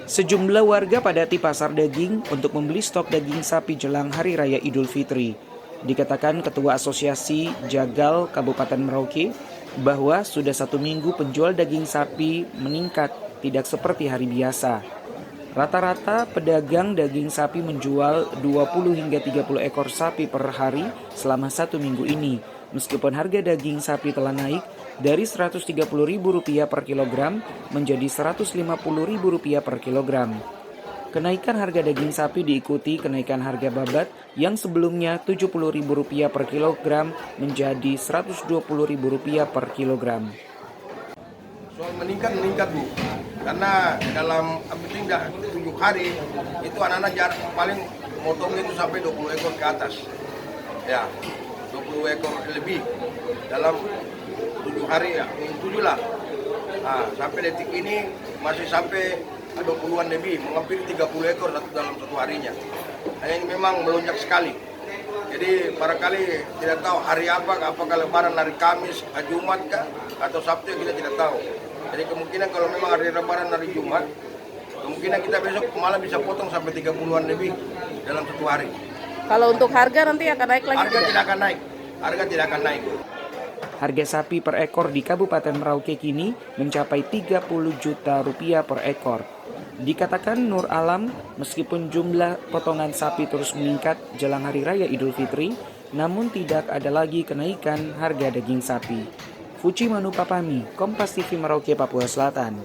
Sejumlah warga padati pasar daging untuk membeli stok daging sapi jelang Hari Raya Idul Fitri. Dikatakan Ketua Asosiasi Jagal Kabupaten Merauke bahwa sudah 1 minggu penjual daging sapi meningkat, tidak seperti hari biasa. Rata-rata pedagang daging sapi menjual 20 hingga 30 ekor sapi per hari selama 1 minggu ini. Meskipun harga daging sapi telah naik dari Rp130.000 per kilogram menjadi Rp150.000 per kilogram. Kenaikan harga daging sapi diikuti kenaikan harga babat yang sebelumnya Rp70.000 per kilogram menjadi Rp120.000 per kilogram. Soal meningkat Bu, karena dalam 7 hari itu anak-anak jarak paling motongnya itu sampai 20 ekor ke atas, ya 20 ekor lebih dalam 7 hari ya, 7 lah. Nah, sampai detik ini masih sampai 20-an lebih, menghampiri 30 ekor dalam 1 harinya. Hanya ini memang melonjak sekali. Jadi barangkali tidak tahu hari apakah lebaran hari Kamis, Jumat kah, atau Sabtu kita tidak tahu. Jadi kemungkinan kalau memang hari lebaran hari Jumat, kemungkinan kita besok malah bisa potong sampai 30-an lebih dalam 1 hari. Kalau untuk harga nanti akan naik lagi? Harga tidak akan naik. Harga sapi per ekor di Kabupaten Merauke kini mencapai Rp30 juta per ekor. Dikatakan Nur Alam, meskipun jumlah potongan sapi terus meningkat jelang Hari Raya Idul Fitri, namun tidak ada lagi kenaikan harga daging sapi. Fuci Manupapami, Kompas TV Merauke, Papua Selatan.